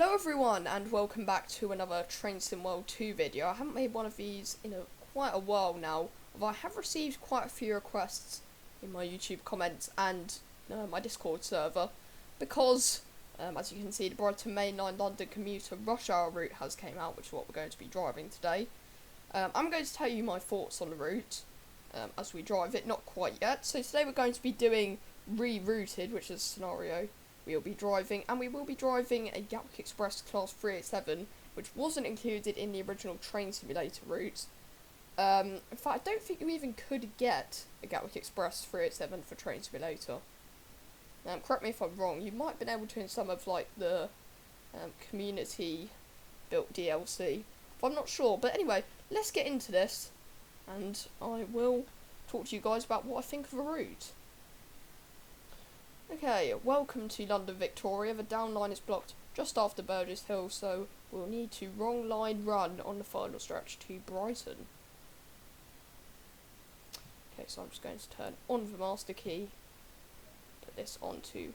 Hello everyone and welcome back to another Train Sim World 2 video. I haven't made one of these in quite a while now, although I have received quite a few requests in my YouTube comments and my Discord server because, as you can see, the Brighton Mainline London Commuter rush hour route has came out, which is what we're going to be driving today. I'm going to tell you my thoughts on the route as we drive it, not quite yet. So today we're going to be doing rerouted, which is a scenario we'll be driving, and we will be driving a Gatwick Express Class 387, which wasn't included in the original Train Simulator route. In fact, I don't think you even could get a Gatwick Express 387 for Train Simulator. Correct me if I'm wrong, you might have been able to in some of like the community built DLC, but I'm not sure. But anyway, let's get into this, and I will talk to you guys about what I think of the route. Okay, welcome to London Victoria. The down line is blocked just after Burgess Hill, so we'll need to wrong line run on the final stretch to Brighton. Okay, so I'm just going to turn on the master key, put this onto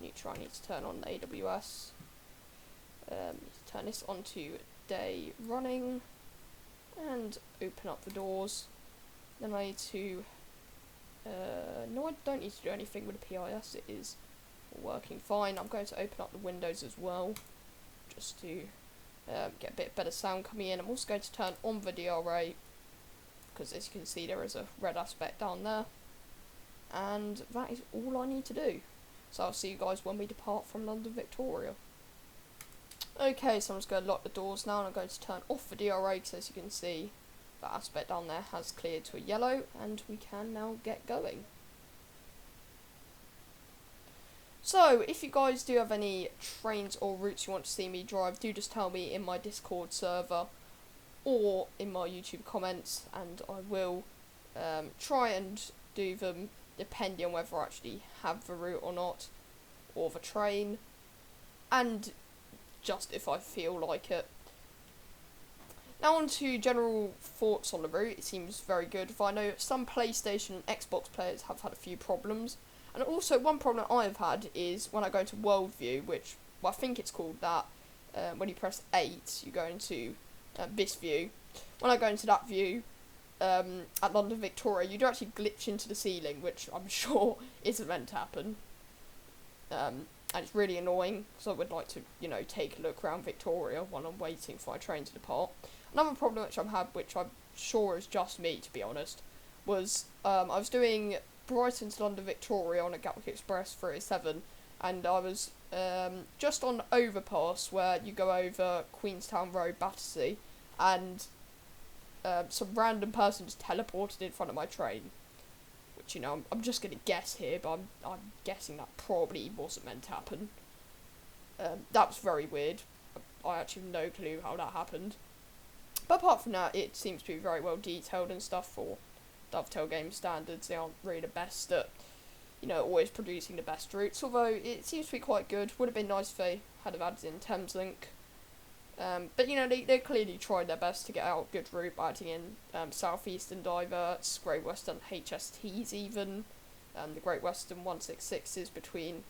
neutral. I need to turn on the AWS, turn this onto day running, and open up the doors. Then I need to no, I don't need to do anything with the PIS, it is working fine. I'm going to open up the windows as well, just to get a bit better sound coming in. I'm also going to turn on the DRA, because as you can see there is a red aspect down there. And that is all I need to do. So I'll see you guys when we depart from London Victoria. Okay, so I'm just going to lock the doors now, and I'm going to turn off the DRA, because as you can see, that aspect down there has cleared to a yellow, and we can now get going. So, if you guys do have any trains or routes you want to see me drive, do just tell me in my Discord server or in my YouTube comments, and I will try and do them depending on whether I actually have the route or not, or the train, and just if I feel like it. Now on to general thoughts on the route. It seems very good. I know some PlayStation and Xbox players have had a few problems. And also one problem I've had is when I go into World View, which, well, I think it's called that, when you press 8, you go into this view. When I go into that view, at London Victoria, you do actually glitch into the ceiling, which I'm sure isn't meant to happen. And it's really annoying, because I would like to, take a look around Victoria while I'm waiting for my train to depart. Another problem which I've had, which I'm sure is just me, to be honest, was I was doing Brighton to London Victoria on a Gatwick Express 387, and I was just on the overpass where you go over Queenstown Road, Battersea, and some random person just teleported in front of my train. Which, I'm just going to guess here, but I'm guessing that probably wasn't meant to happen. That was very weird. I actually have no clue how that happened. But apart from that, it seems to be very well detailed and stuff for Dovetail game standards. They aren't really the best at, always producing the best routes, although it seems to be quite good. Would have been nice if they had have added in Thameslink. But, they clearly tried their best to get out a good route by adding in Southeastern diverts, Great Western HSTs even, the Great Western 166s between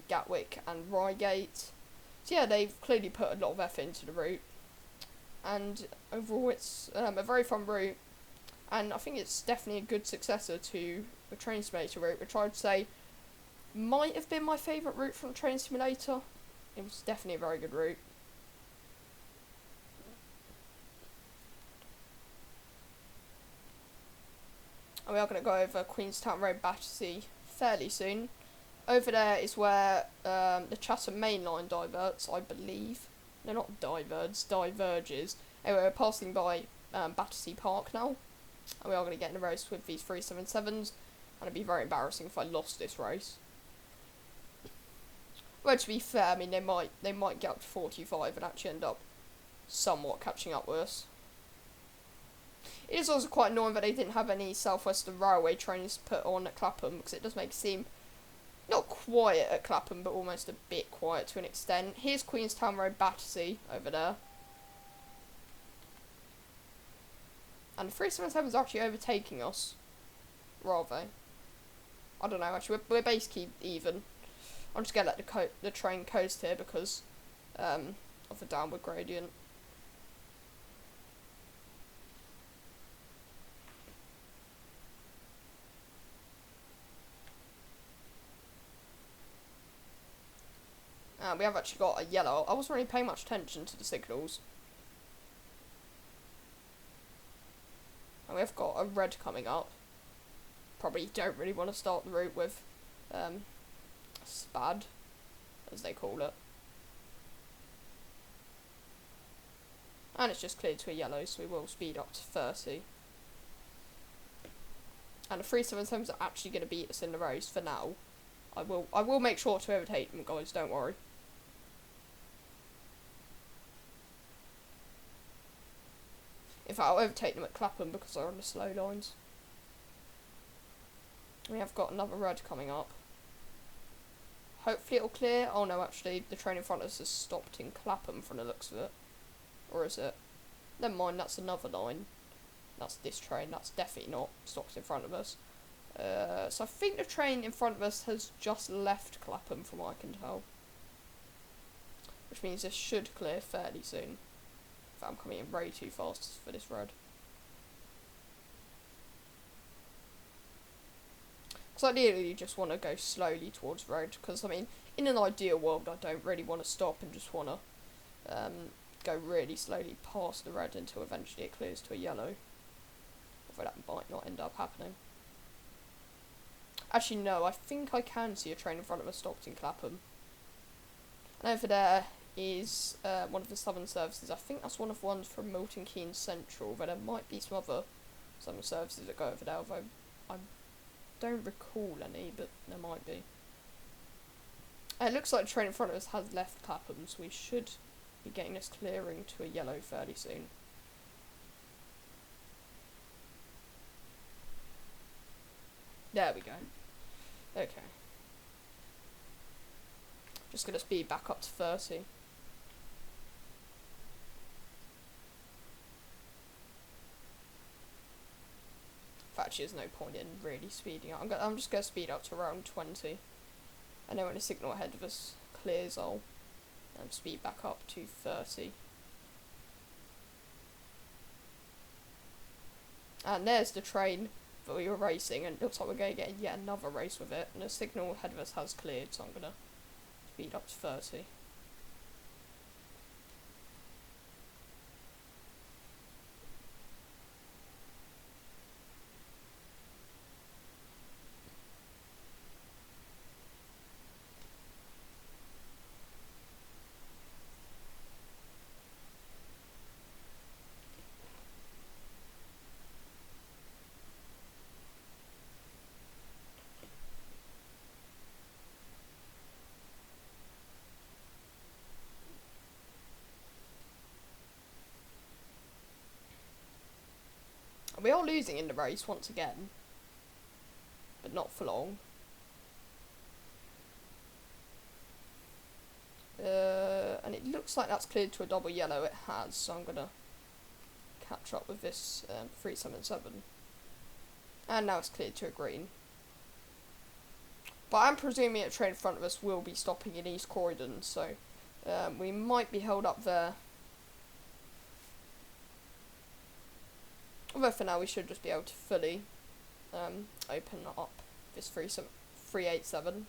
Gatwick and Reigate. So yeah, they've clearly put a lot of effort into the route. And overall it's a very fun route, and I think it's definitely a good successor to the Train Simulator route, which I would say might have been my favourite route from Train Simulator. It was definitely a very good route. And we are going to go over Queenstown Road, Battersea fairly soon. Over there is where the Chatham Mainline diverts, I believe. No, not diverges. Anyway, we're passing by Battersea Park now. And we are going to get in a race with these 377s. And it'd be very embarrassing if I lost this race. Well, to be fair, I mean, they might get up to 45 and actually end up somewhat catching up with us. It is also quite annoying that they didn't have any South Western Railway trains put on at Clapham, because it does make it seem not quiet at Clapham, but almost a bit quiet to an extent. Here's Queenstown Road, Battersea, over there. And the 377's actually overtaking us. Rather. I don't know, actually, we're basically even. I'm just going to let the train coast here, because of a downward gradient. We have actually got a yellow. I wasn't really paying much attention to the signals. And we have got a red coming up. Probably don't really want to start the route with SPAD, as they call it. And it's just cleared to a yellow, so we will speed up to 30. And the 377s are actually going to beat us in the race for now. I will make sure to overtake them, guys, don't worry. In fact, I'll overtake them at Clapham because they're on the slow lines. We have got another red coming up. Hopefully it'll clear. Oh no, actually, the train in front of us has stopped in Clapham from the looks of it. Or is it? Never mind, that's another line. That's this train, that's definitely not stopped in front of us. So I think the train in front of us has just left Clapham from what I can tell. Which means this should clear fairly soon. But I'm coming in way too fast for this road. Because ideally you just want to go slowly towards road. Because, I mean, in an ideal world I don't really want to stop and just want to go really slowly past the red until eventually it clears to a yellow. Although that might not end up happening. Actually no, I think I can see a train in front of us stopped in Clapham. And over there is one of the Southern services. I think that's one of the ones from Milton Keynes Central, but there might be some other Southern services that go over there, although I don't recall any, but there might be. It looks like the train in front of us has left Clapham, so we should be getting this clearing to a yellow fairly soon. There we go. Okay. Just gonna speed back up to 30. Actually, there's no point in really speeding up. I'm just gonna speed up to around 20. And then when the signal ahead of us clears, I'll speed back up to 30. And there's the train that we were racing, and it looks like we're going to get yet another race with it. And the signal ahead of us has cleared, so I'm gonna speed up to 30. We are losing in the race once again, but not for long. And it looks like that's cleared to a double yellow. It has, so I'm gonna catch up with this 377. And now it's cleared to a green. But I'm presuming a train in front of us will be stopping in East Croydon, so we might be held up there. Although for now we should just be able to fully open up this 387.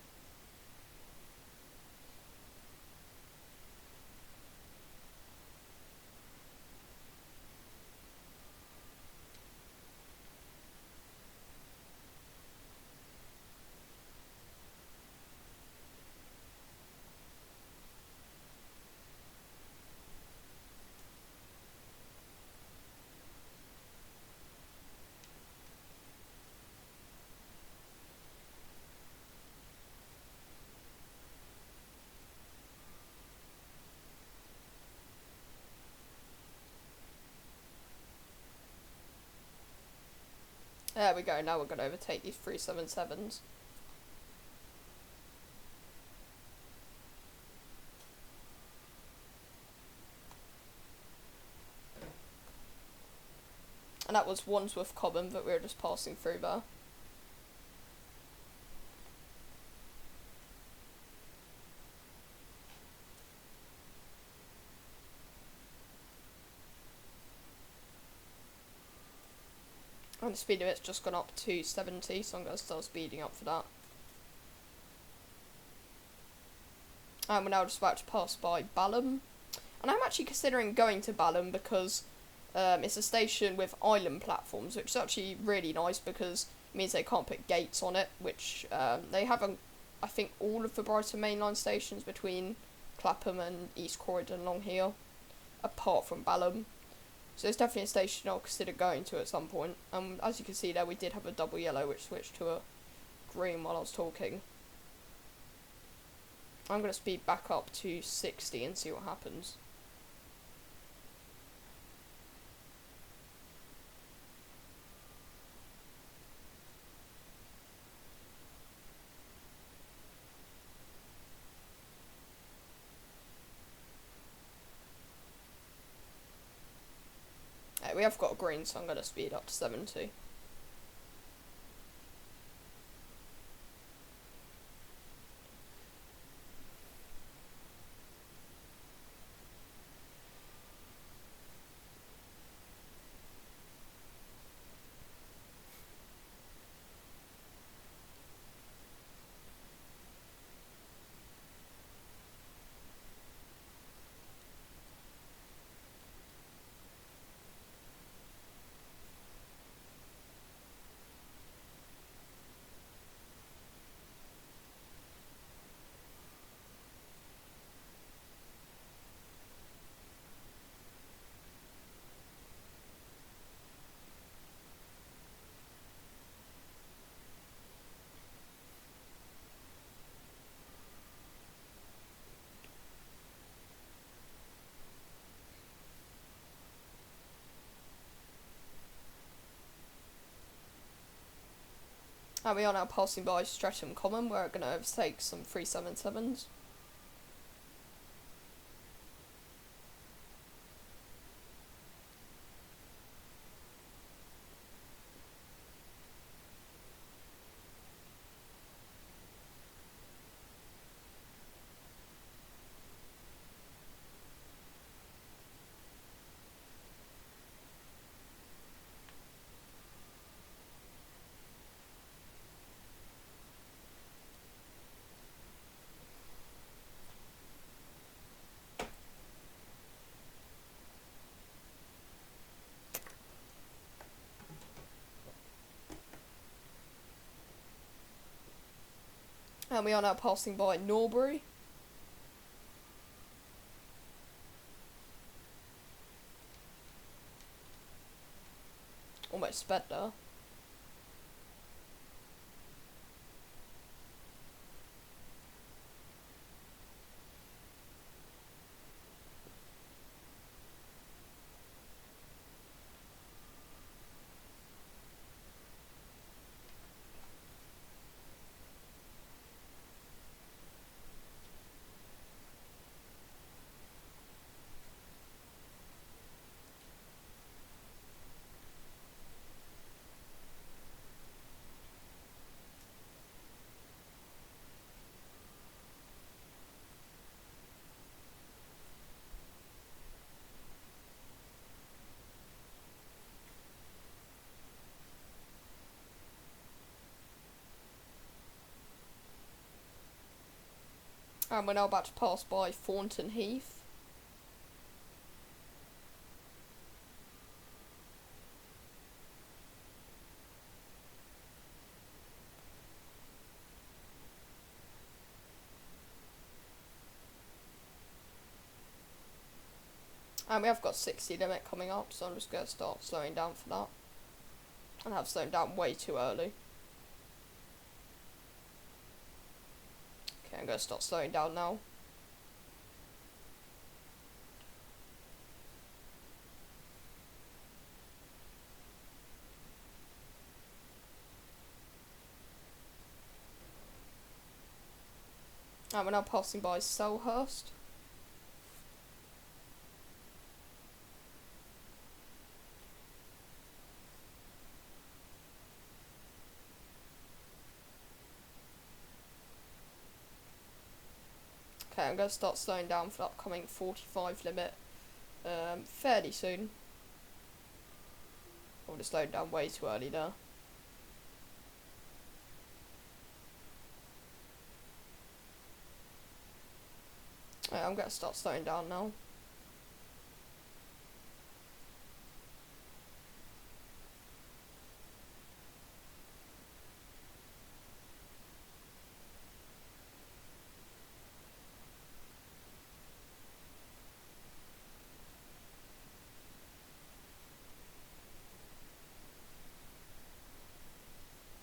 There we go, now we're going to overtake these 377s. And that was Wandsworth Common that we were just passing through there. And the speed limit's just gone up to 70, so I'm going to start speeding up for that. And we're now just about to pass by Balum. And I'm actually considering going to Balum because it's a station with island platforms, which is actually really nice because it means they can't put gates on it, which they have on, I think, all of the Brighton mainline stations between Clapham and East Croydon along here, apart from Balum. So it's definitely a station I'll consider going to at some point. As you can see there, we did have a double yellow which switched to a green while I was talking. I'm going to speed back up to 60 and see what happens. We have got a green, so I'm going to speed up to 70. And we are now passing by Streatham Common, where we're going to overtake some 377s. And we are now passing by Norbury. Almost sped there. And we're now about to pass by Thornton Heath. And we have got 60 limit coming up, so I'm just going to start slowing down for that. And I have slowed down way too early. Okay, I'm going to start slowing down now. And we're now passing by Selhurst. Okay, I'm going to start slowing down for the upcoming 45 limit fairly soon. I would have slowed down way too early there. Right, I'm going to start slowing down now.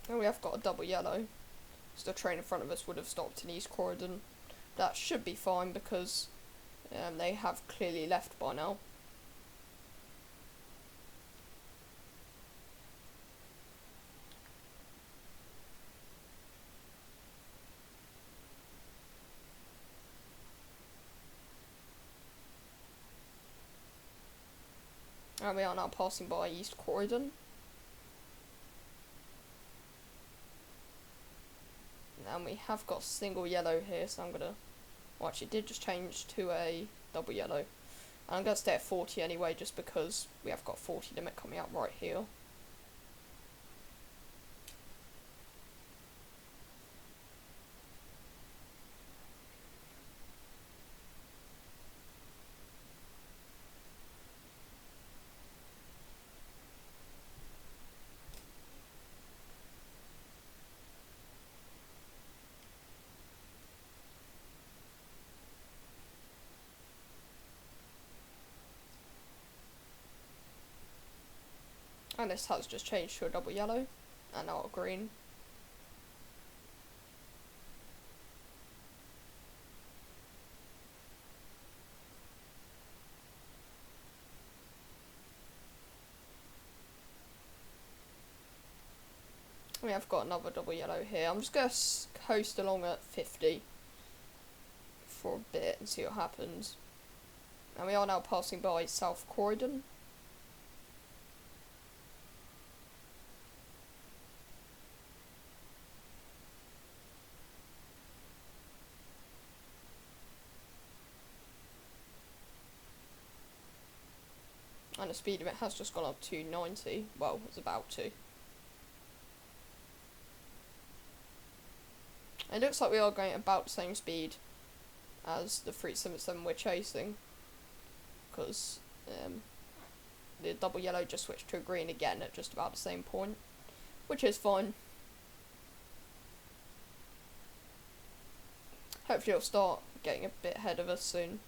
And we have got a double yellow. So the train in front of us would have stopped in East Croydon. That should be fine because they have clearly left by now. And we are now passing by East Croydon. And we have got single yellow here, so I'm gonna... Well, actually, it did just change to a double yellow. And I'm gonna stay at 40 anyway, just because we have got 40 limit coming out right here. And this has just changed to a double yellow, and now a green. We have got another double yellow here. I'm just going to coast along at 50 for a bit and see what happens. And we are now passing by South Croydon. And the speed limit has just gone up to 90. Well, it's about to. It looks like we are going about the same speed as the 377 we're chasing. Because the double yellow just switched to a green again at just about the same point. Which is fine. Hopefully it'll start getting a bit ahead of us soon.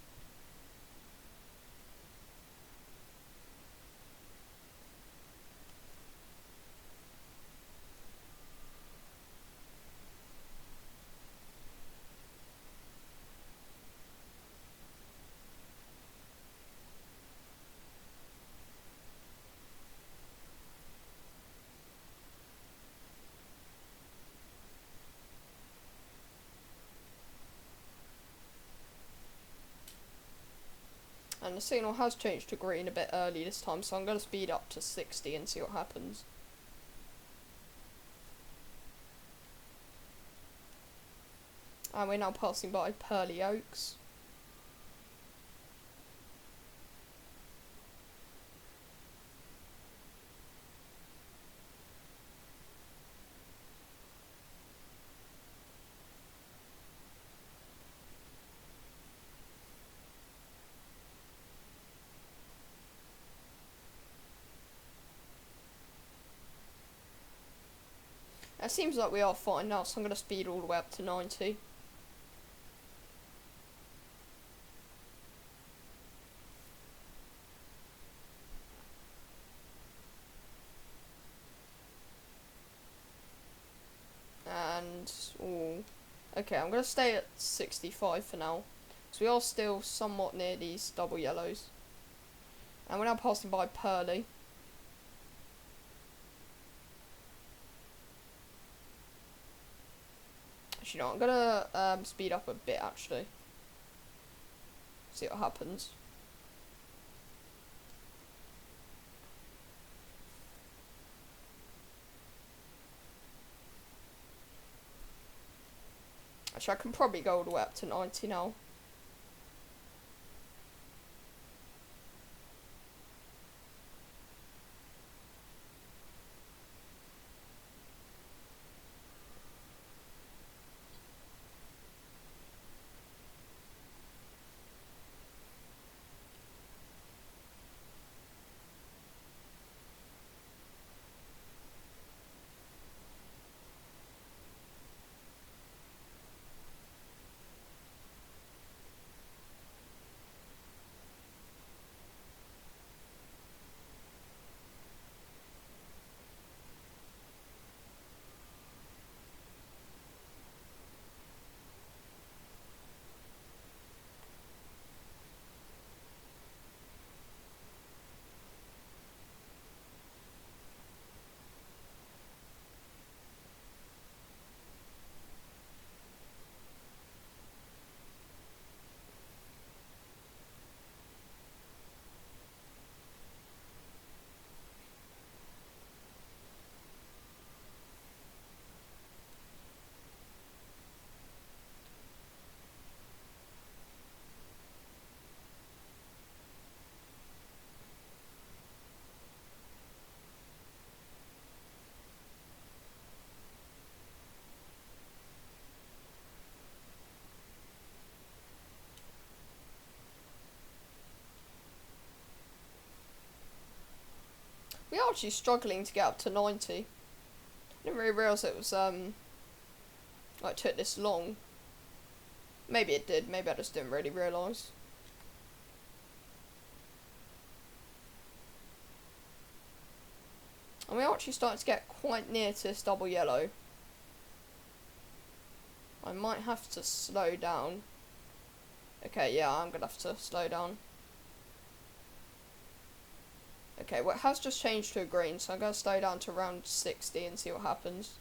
And the signal has changed to green a bit early this time, so I'm going to speed up to 60 and see what happens. And we're now passing by Pearly Oaks. It seems like we are fine now, so I'm going to speed all the way up to 90. And, ooh, okay, I'm going to stay at 65 for now. So we are still somewhat near these double yellows. And we're now passing by Pearly. Actually, no, I'm gonna speed up a bit actually. See what happens. Actually, I can probably go all the way up to 90 now. We are actually struggling to get up to 90. I didn't really realise it was, like, took this long. Maybe it did, maybe I just didn't really realise. And we're actually starting to get quite near to this double yellow. I might have to slow down. Okay, yeah, I'm gonna have to slow down. Okay, well, it has just changed to a green, so I'm gonna slow down to around 60 and see what happens.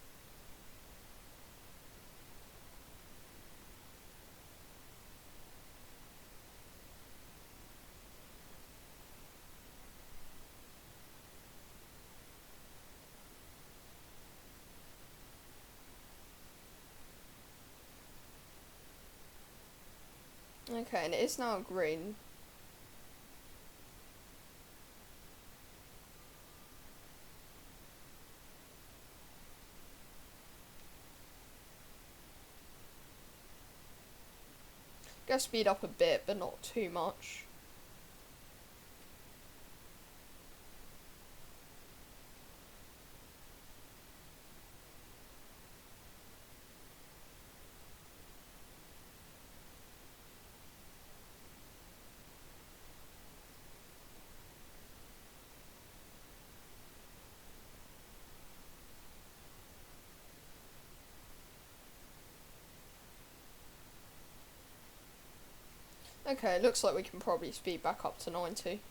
Okay, and it is now green. Gotta speed up a bit, but not too much. Okay, it looks like we can probably speed back up to 90.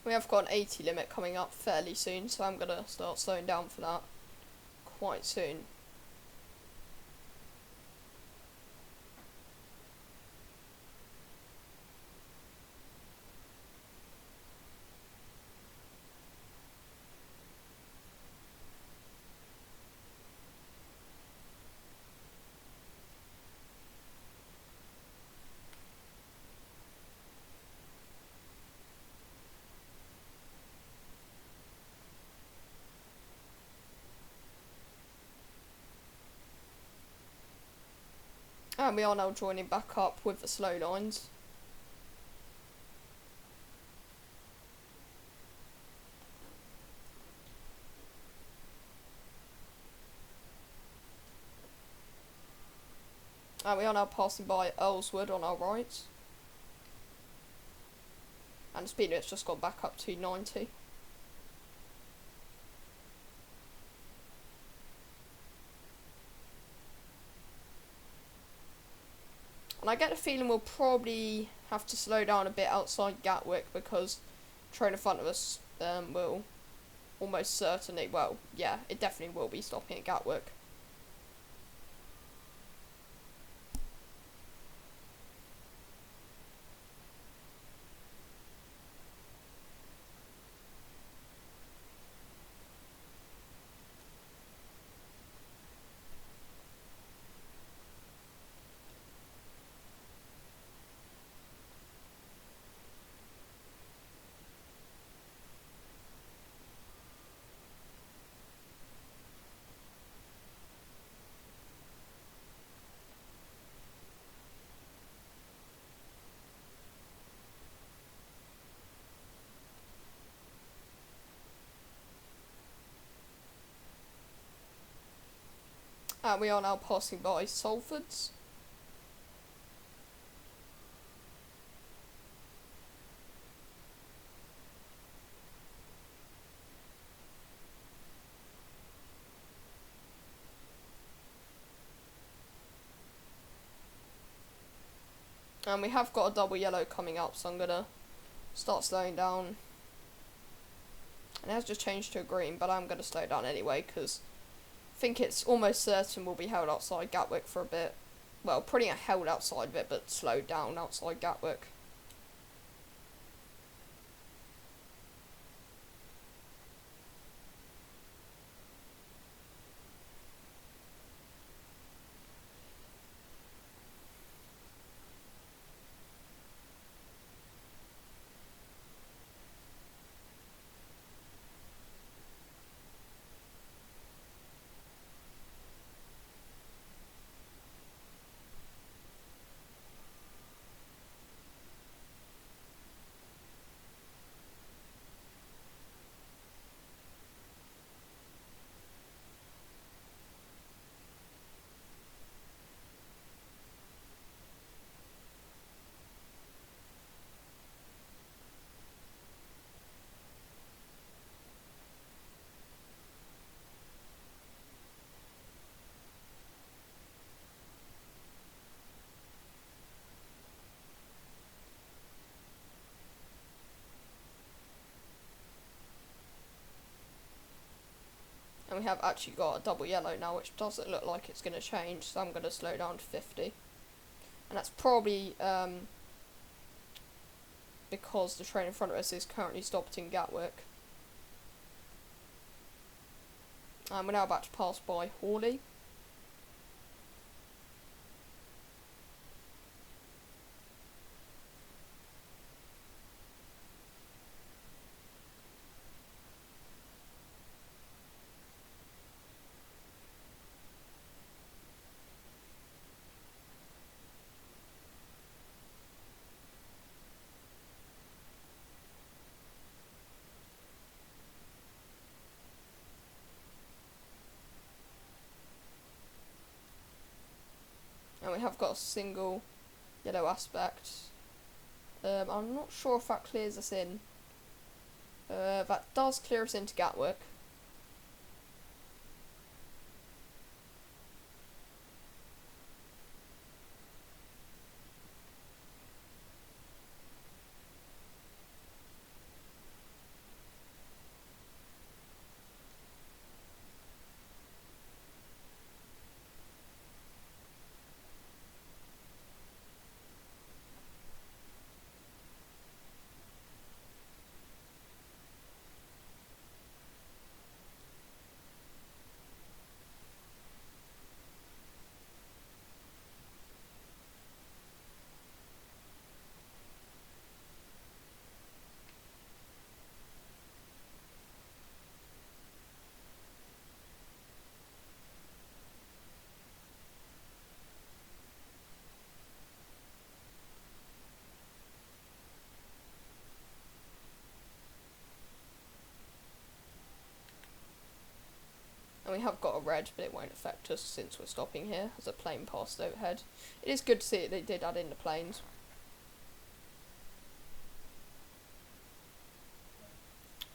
We have got an 80 limit coming up fairly soon, so I'm gonna start slowing down for that quite soon. And we are now joining back up with the slow lines. And we are now passing by Earlswood on our right. And the speed limit's just gone back up to 90. And I get the feeling we'll probably have to slow down a bit outside Gatwick because the train in front of us will almost certainly, well, yeah, it definitely will be stopping at Gatwick. And we are now passing by Salfords. And we have got a double yellow coming up, so I'm going to start slowing down. And it has just changed to a green, but I'm going to slow down anyway, because I think it's almost certain we'll be held outside Gatwick for a bit. Well, pretty much held outside of it, but slowed down outside Gatwick. And we have actually got a double yellow now, which doesn't look like it's going to change, so I'm going to slow down to 50. And that's probably because the train in front of us is currently stopped in Gatwick. And we're now about to pass by Hawley. And we have got a single yellow aspect. I'm not sure if that clears us in. That does clear us into Gatwick. And we have got a red, but it won't affect us since we're stopping here as a plane passed overhead. It is good to see that they did add in the planes.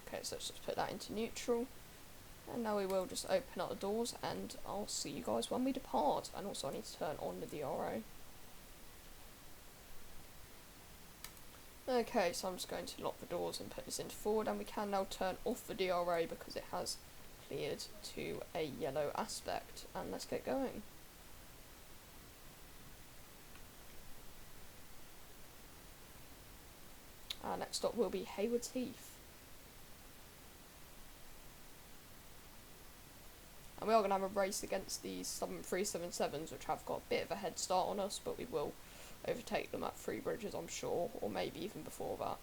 Okay, so let's just put that into neutral. And now we will just open up the doors, and I'll see you guys when we depart. And also I need to turn on the DRO. Okay, so I'm just going to lock the doors and put this into forward, and we can now turn off the DRO because it has cleared to a yellow aspect. And let's get going. Our next stop will be Haywards Heath. And we are going to have a race against these Southern 377s, which have got a bit of a head start on us, but we will overtake them at Three Bridges, I'm sure, or maybe even before that.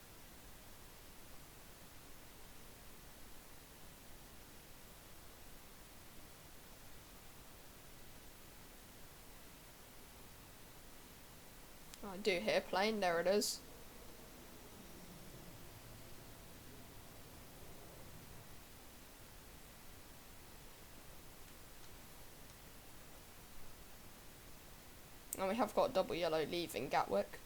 I do hear a plane, there it is. we have got a double yellow leaving Gatwick.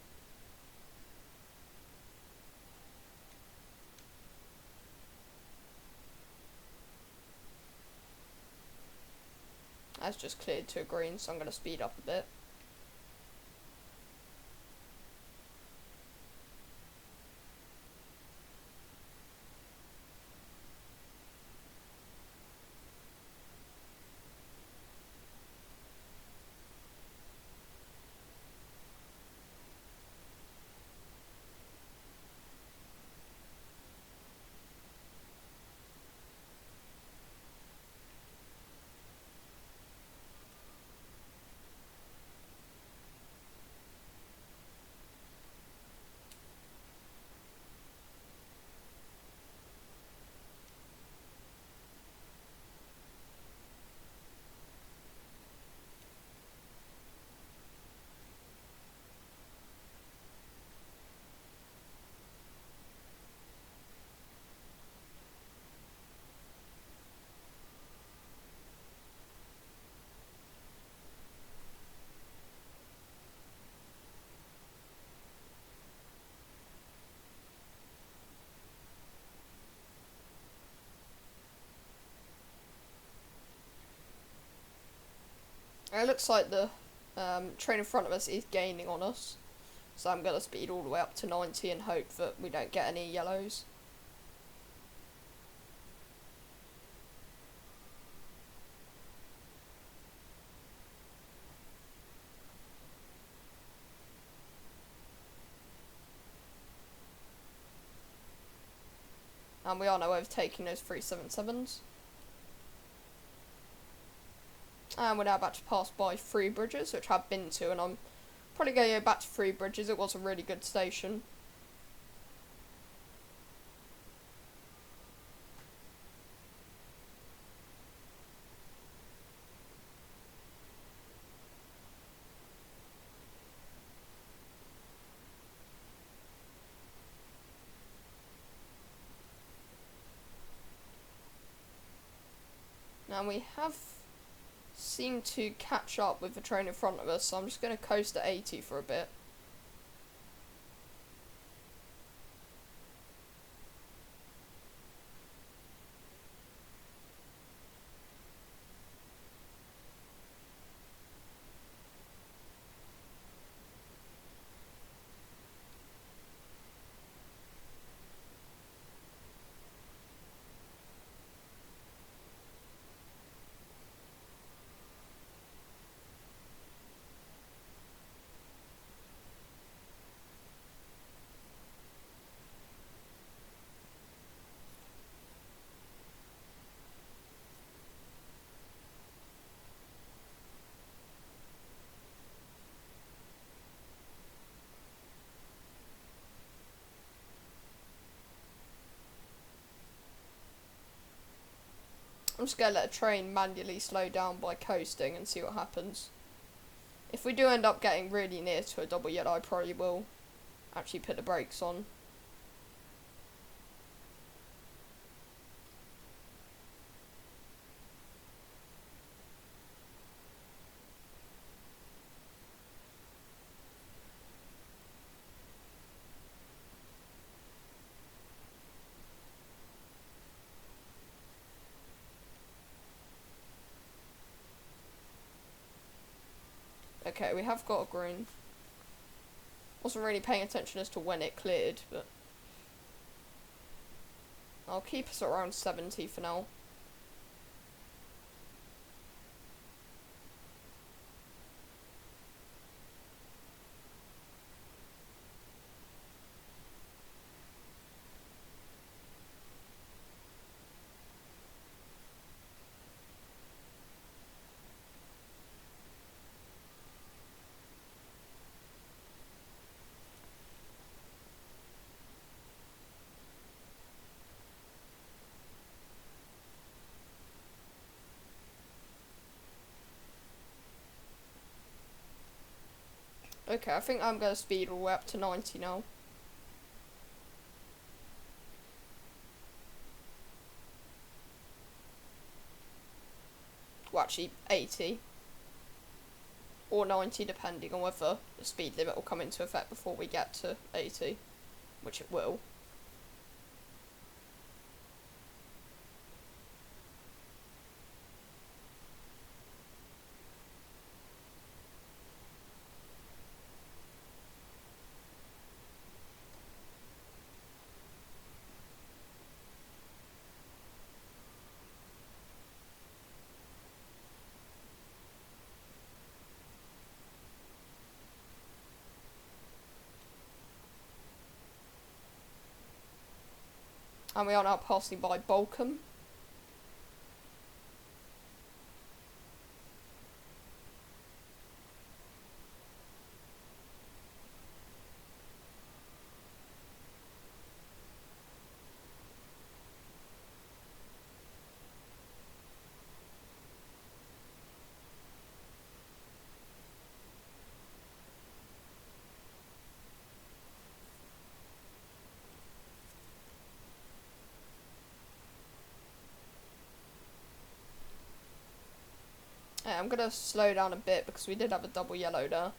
That's just cleared to a green, so I'm going to speed up a bit. It looks like the train in front of us is gaining on us, so I'm going to speed all the way up to 90 and hope that we don't get any yellows. And we are now overtaking those 377s. And we're now about to pass by Three Bridges, which I've been to, and I'm probably going to go back to Three Bridges. It was a really good station. Now we have seemed to catch up with the train in front of us, so I'm just going to coast at 80 for a bit. I'm just going to let a train manually slow down by coasting and see what happens. If we do end up getting really near to a double yellow, I probably will actually put the brakes on. Okay, we have got a green. Wasn't really paying attention as to when it cleared, but I'll keep us around 70 for now. Okay, I think I'm going to speed all the way up to 90 now. Well, actually, 80. or 90, depending on whether the speed limit will come into effect before we get to 80, which it will. And we are now passing by Balum. I'm going to slow down a bit because we did have a double yellow there.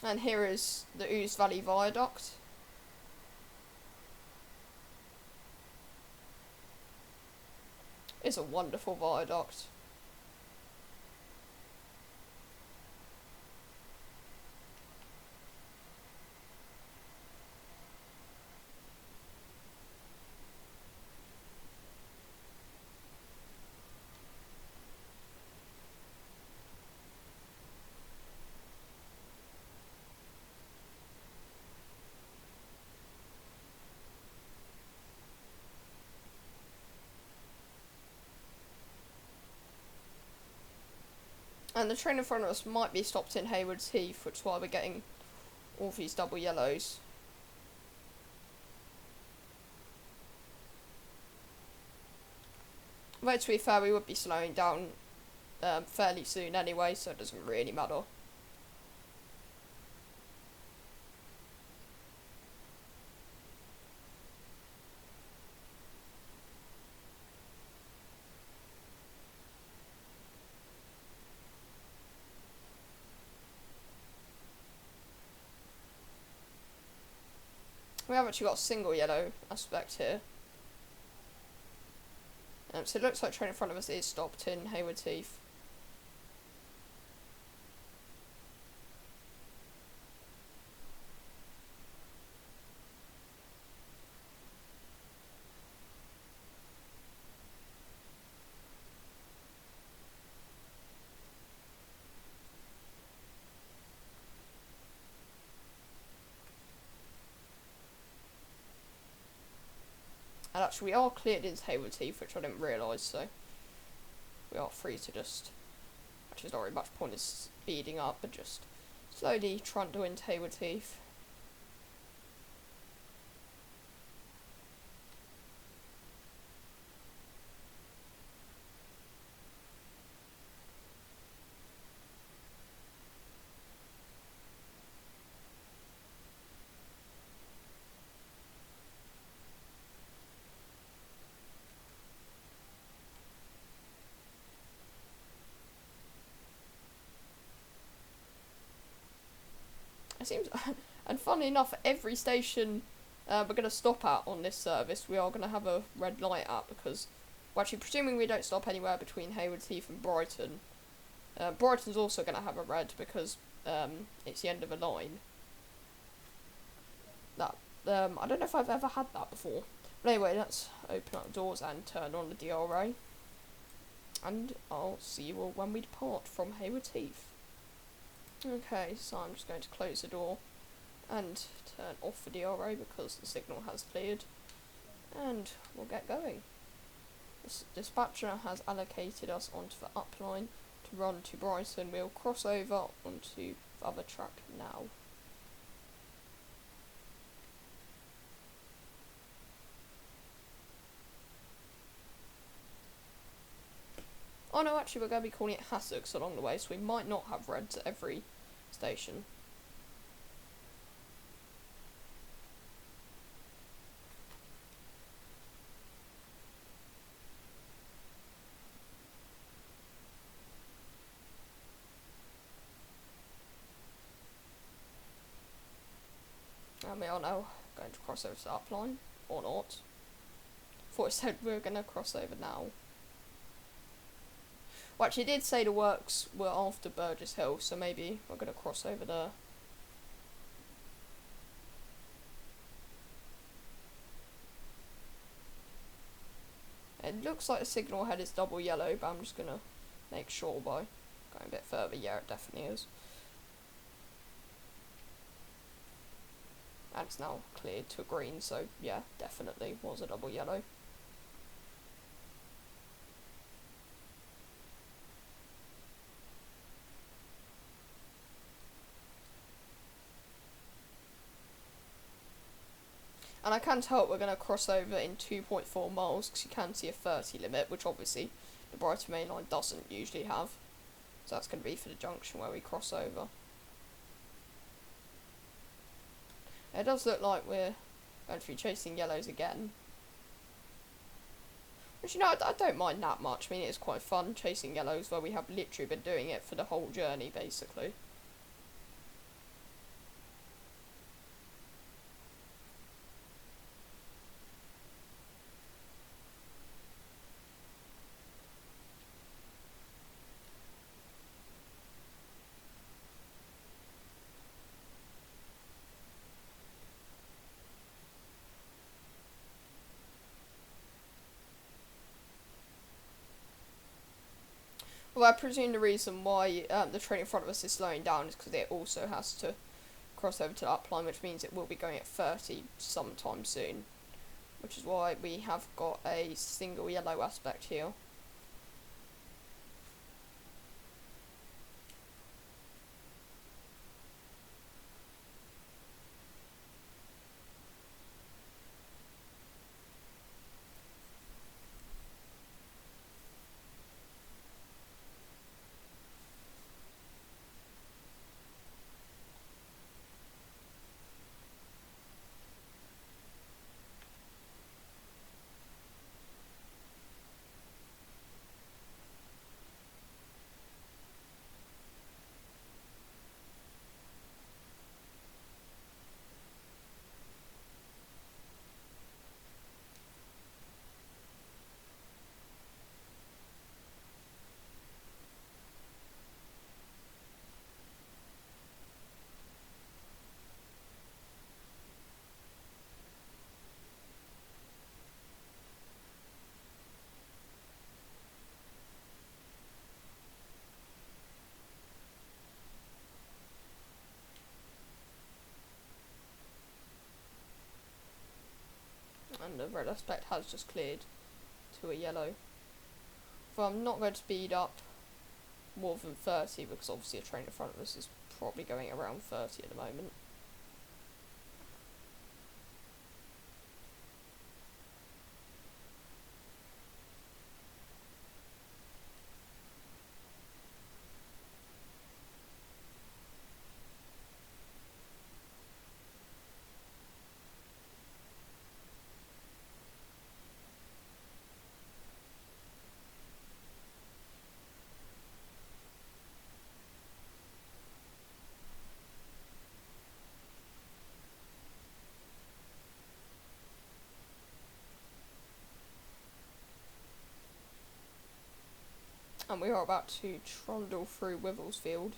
And here is the Ooze Valley Viaduct. It's a wonderful viaduct. And the train in front of us might be stopped in Haywards Heath, which is why we're getting all these double yellows. Though to be fair, we would be slowing down fairly soon anyway, so it doesn't really matter. We have actually got a single yellow aspect here. So it looks like the train in front of us is stopped in Haywards Heath. And actually we are cleared into Haywards Heath, which I didn't realise, so we are free to just, which is not really much point in speeding up, but just slowly trundle into Haywards Heath. It seems, and funnily enough, at every station we're going to stop at on this service, we are going to have a red light at, because, well, actually, presuming we don't stop anywhere between Haywards Heath and Brighton, Brighton's also going to have a red, because it's the end of a line. That, I don't know if I've ever had that before. But anyway, let's open up the doors and turn on the DRA. And I'll see you all when we depart from Haywards Heath. Okay, so I'm just going to close the door and turn off the DRA because the signal has cleared, and we'll get going. This dispatcher has allocated us onto the upline to run to Brighton. We'll cross over onto the other track now. Oh no, actually we're going to be calling it Hassocks along the way, so we might not have reds at every station. And we are now going to cross over to the upline, or not. Thought it said we were going to cross over now. Well, actually, it did say the works were after Burgess Hill, so maybe we're going to cross over there. It looks like the signal ahead is double yellow, but I'm just going to make sure by going a bit further. Yeah, it definitely is. And it's now cleared to a green, so yeah, definitely was a double yellow. And I can tell we're going to cross over in 2.4 miles, because you can see a 30 limit, which obviously the Brighton Main Line doesn't usually have. So that's going to be for the junction where we cross over. It does look like we're going to be chasing yellows again. Which, you know, I don't mind that much. I mean, it's quite fun chasing yellows where we have literally been doing it for the whole journey, basically. Well, I presume the reason why the train in front of us is slowing down is because it also has to cross over to the upline, which means it will be going at 30 sometime soon. Which is why we have got a single yellow aspect here. And the red aspect has just cleared to a yellow. But I'm not going to speed up more than 30 because obviously a train in front of us is probably going around 30 at the moment. And we are about to trundle through Wivelsfield.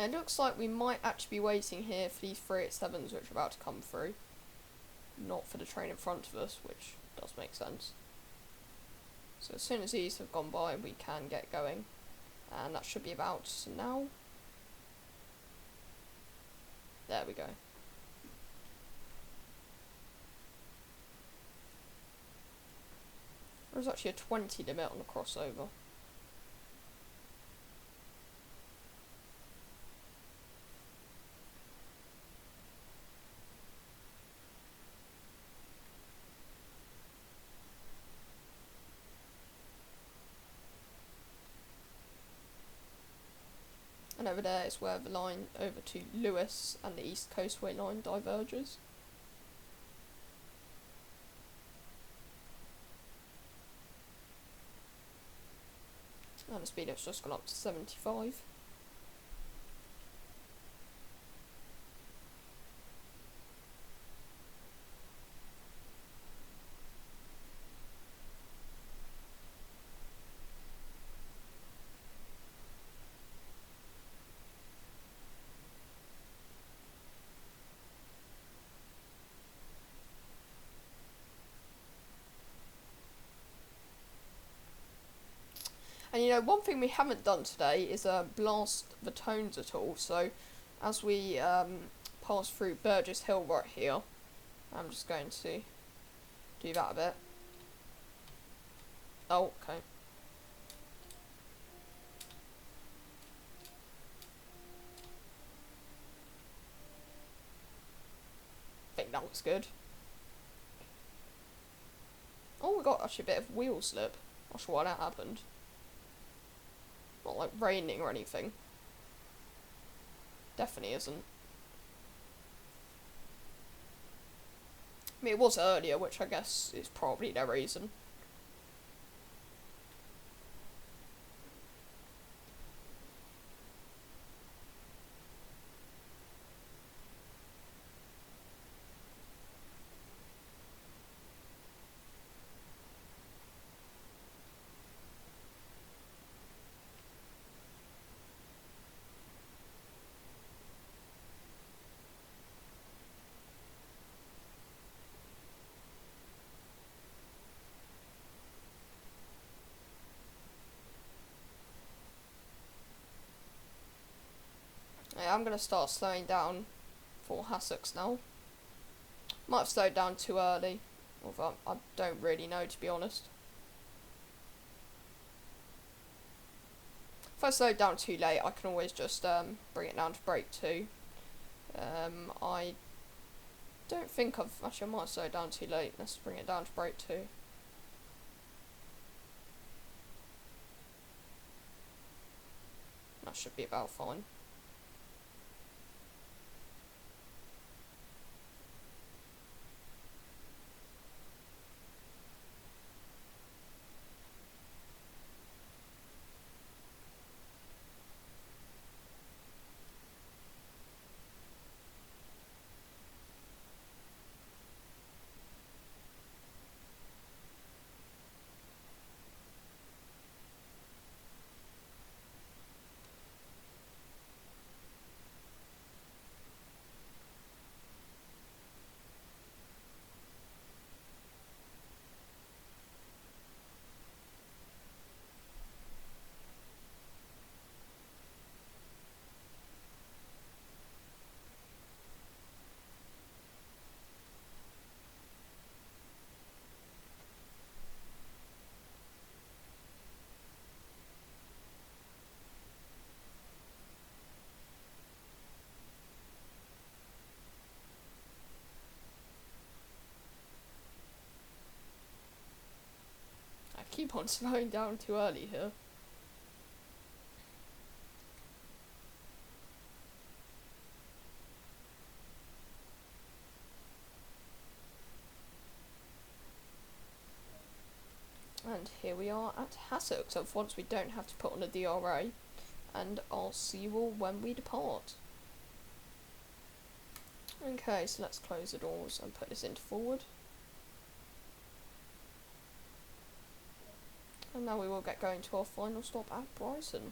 And it looks like we might actually be waiting here for these 387s which are about to come through. Not for the train in front of us, which does make sense. So as soon as these have gone by, we can get going. And that should be about now. There we go. There's actually a 20 limit on the crossover. And over there is where the line over to Lewis and the East Coastway line diverges. And the speed limit's just gone up to 75. And you know, one thing we haven't done today is blast the tones at all. So as we pass through Burgess Hill right here, I'm just going to do that a bit. Oh, okay. I think that looks good. Oh, we got actually a bit of wheel slip. Not sure why that happened. Not like raining or anything. Definitely isn't. I mean, it was earlier, which I guess is probably the reason. Yeah, I'm going to start slowing down for Hassocks now. Might have slowed down too early, although I don't really know, to be honest. If I slow down too late, I can always just bring it down to brake 2. I don't think actually I might slow down too late. Let's bring it down to brake 2. That should be about fine. Keep on slowing down too early here. And here we are at Hassocks, so for once we don't have to put on a DRA, and I'll see you all when we depart. Okay, so let's close the doors and put this into forward. And now we will get going to our final stop at Brighton.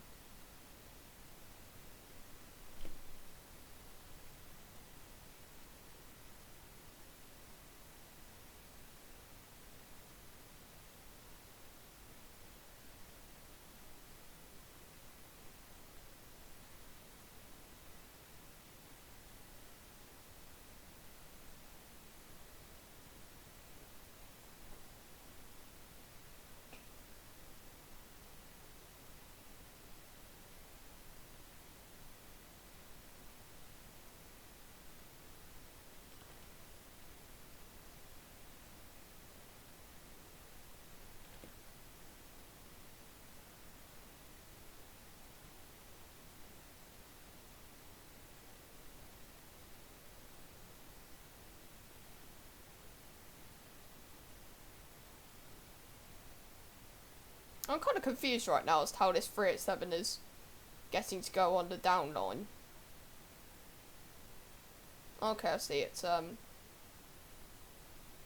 kind of confused right now as to how this 387 is getting to go on the down line. Okay, I see. It's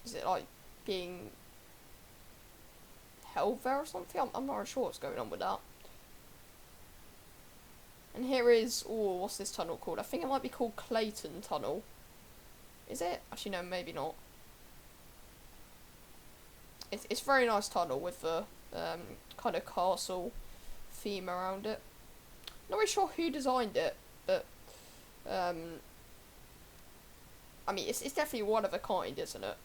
is it like being held there or something? I'm not really sure what's going on with that. And here is, oh, what's this tunnel called? I think it might be called Clayton Tunnel. Is it? Actually, no, maybe not. It's a very nice tunnel with the kind of castle theme around it. Not really sure who designed it, but I mean, it's definitely one of a kind, isn't it?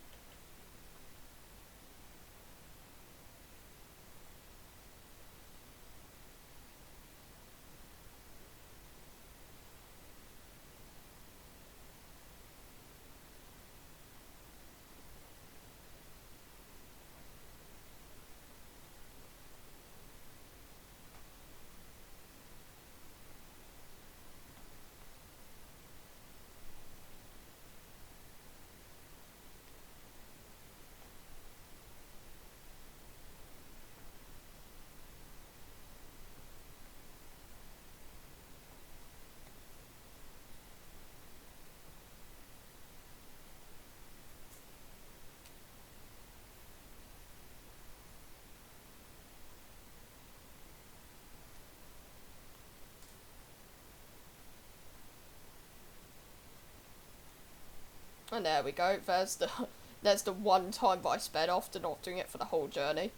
And there we go. There's the one time that I sped after not doing it for the whole journey.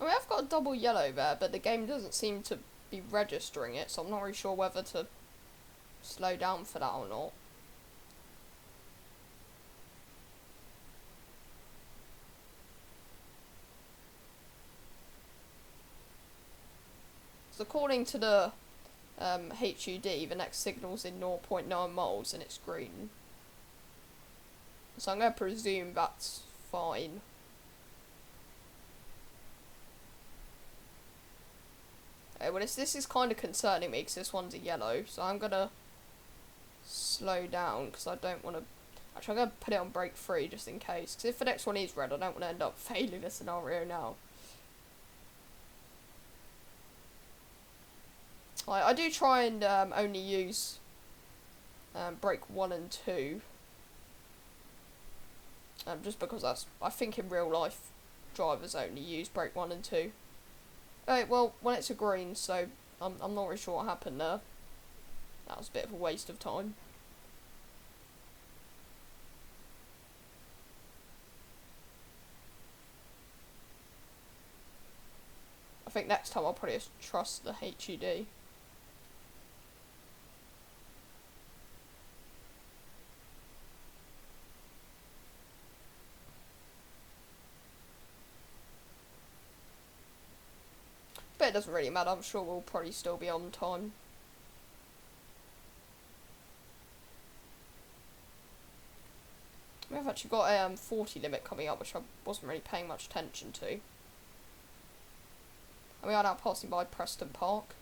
I mean, I've got a double yellow there, but the game doesn't seem to be registering it, so I'm not really sure whether to slow down for that or not. So according to the HUD, the next signal's in 0.9 miles and it's green. So I'm going to presume that's fine. Well, this is kind of concerning me because this one's a yellow, so I'm going to slow down because I don't want to... Actually, I'm going to put it on brake 3 just in case, because if the next one is red, I don't want to end up failing the scenario now. I do try and only use brake 1 and 2, just because I think in real life drivers only use brake 1 and 2. Well, when it's a green, so I'm not really sure what happened there. That was a bit of a waste of time. I think next time I'll probably just trust the HUD. But it doesn't really matter, I'm sure we'll probably still be on time. We've actually got a 40 limit coming up, which I wasn't really paying much attention to. And we are now passing by Preston Park.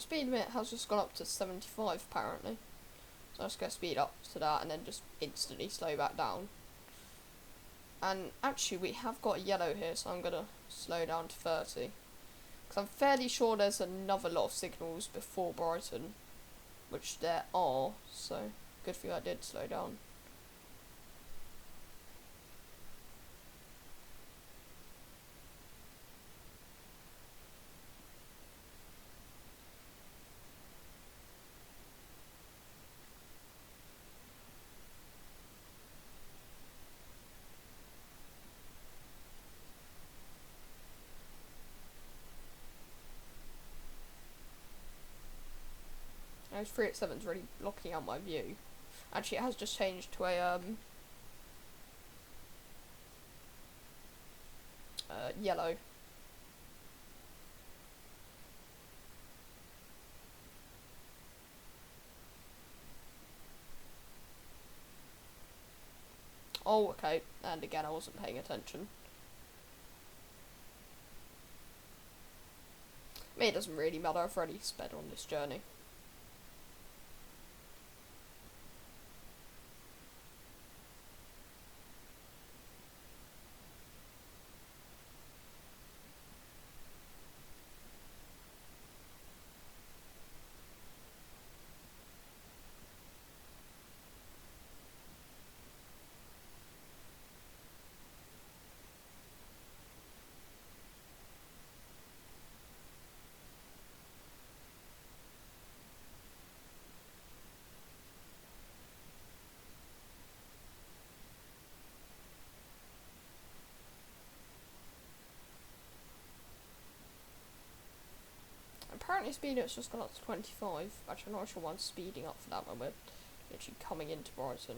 the speed limit has just gone up to 75 apparently. So I'm just going to speed up to that and then just instantly slow back down. And actually we have got a yellow here, so I'm going to slow down to 30. Because I'm fairly sure there's another lot of signals before Brighton, which there are, so good thing I did slow down. Those 387's really blocking out my view. Actually, it has just changed to a yellow. Oh, okay. And again, I wasn't paying attention. I mean, it doesn't really matter. I've already sped on this journey. Apparently speed limit's just gone up to 25. Actually, I'm not sure why I'm speeding up for that when we're literally coming into Brighton.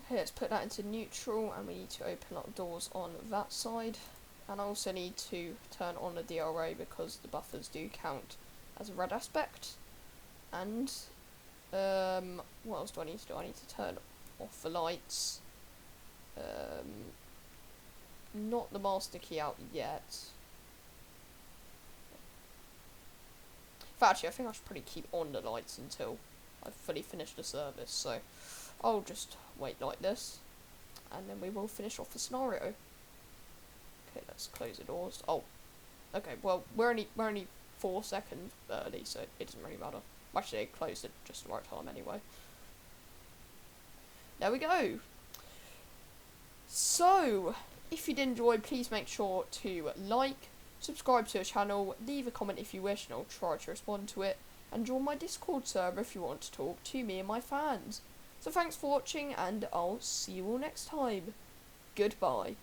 Okay, let's put that into neutral, and we need to open up doors on that side. And I also need to turn on the DRA because the buffers do count as a red aspect. And what else do I need to do? I need to turn off the lights. Not the master key out yet. Actually, I think I should probably keep on the lights until I've fully finished the service. So I'll just wait like this, and then we will finish off the scenario. Okay, let's close the doors. Oh, okay. Well, we're only 4 seconds early, so it doesn't really matter. Actually, they closed at just the right time anyway. There we go. So, if you did enjoy, please make sure to like, subscribe to the channel, leave a comment if you wish, and I'll try to respond to it. And join my Discord server if you want to talk to me and my fans. So thanks for watching, and I'll see you all next time. Goodbye.